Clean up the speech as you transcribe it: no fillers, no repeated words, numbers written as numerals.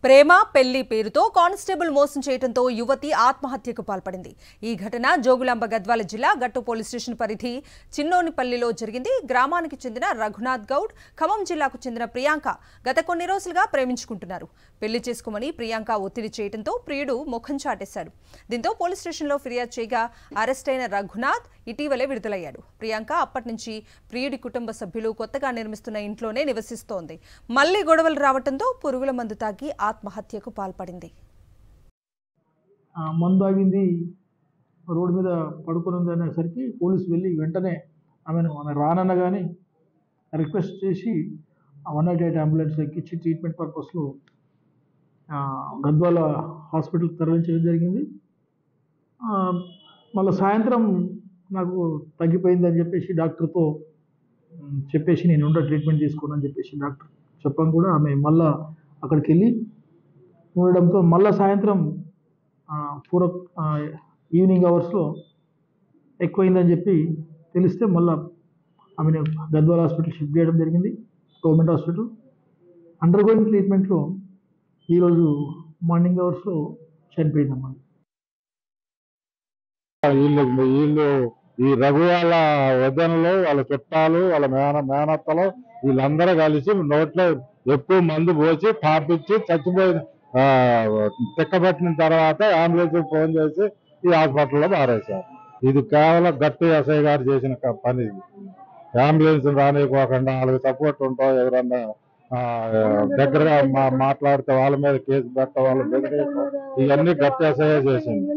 ప్రేమ పెళ్లి పేరుతో కానిస్టేబుల్ మోసం చేయడంతో యువతి ఆత్మహత్యకు పాల్పడింది. ఈ ఘటన జోగులాంబ గద్వాల జిల్లా గట్టు పోలీస్ స్టేషన్ పరిధి చిన్నోనిపల్లిలో జరిగింది. గ్రామానికి చెందిన రఘునాథ్ గౌడ్, ఖమ్మం జిల్లాకు చెందిన ప్రియాంక గత కొన్ని రోజులుగా ప్రేమించుకుంటున్నారు. పెళ్లి చేసుకోమని ప్రియాంక ఒత్తిడి చేయడంతో ప్రియుడు ముఖం చాటేశాడు. దీంతో పోలీస్ స్టేషన్లో ఫిర్యాదు చేయగా అరెస్ట్ అయిన రఘునాథ్ ఇటీవలే విడుదలయ్యాడు. ప్రియాంక అప్పటి నుంచి ప్రియుడి కుటుంబ సభ్యులు కొత్తగా నిర్మిస్తున్న ఇంట్లోనే నివసిస్తోంది. మళ్లీ గొడవలు రావడంతో పురుగుల మందు తాగి ఆత్మహత్యకు పాల్పడింది. మందు ఆగింది, రోడ్డు మీద పడుకుని అనేసరికి పోలీసు వెళ్ళి వెంటనే ఆమె రాననగానే రిక్వెస్ట్ చేసి 188 అంబులెన్స్ ఎక్కించి ట్రీట్మెంట్ పర్పస్లో గద్వాల హాస్పిటల్కి తరలించడం జరిగింది. మళ్ళీ సాయంత్రం నాకు తగ్గిపోయిందని చెప్పేసి డాక్టర్తో చెప్పేసి నేను ట్రీట్మెంట్ తీసుకోనని చెప్పేసి డాక్టర్ చెప్పాను కూడా ఆమె మళ్ళీ అక్కడికి వెళ్ళి ఉండడంతో మళ్ళీ సాయంత్రం ఈవినింగ్ అవర్స్లో ఎక్కువైందని చెప్పి తెలిస్తే మళ్ళీ ఆమెను గద్వాల హాస్పిటల్ షిఫ్ట్ చేయడం జరిగింది. గవర్నమెంట్ హాస్పిటల్ అండర్ గోయింగ్ ట్రీట్మెంట్లో ఈరోజు మార్నింగ్ అవర్స్లో చనిపోయిందమ్మా. వీళ్ళు ఈ రఘు వాళ్ళ వదనలో వాళ్ళ చుట్టాలు వాళ్ళ మేనత్తలు వీళ్ళందరూ కలిసి నోట్లో ఎక్కువ మందు పోసి తాపించి చచ్చిపోయిన తిక్కబట్టిన తర్వాత అంబులెన్స్ ఫోన్ చేసి ఈ హాస్పిటల్లో మారేశారు. ఇది కేవలం గట్టి ఎస్ఐ గారు చేసిన పని. అంబులెన్స్ రానివ్వకుండా వాళ్ళకి సపోర్ట్ ఉంటాం, ఎవరన్నా దగ్గరగా మాట్లాడితే వాళ్ళ మీద కేసు పెట్టడం, వాళ్ళ బెదిరించడం, ఇవన్నీ గట్టి ఎస్ఐ చేసింది.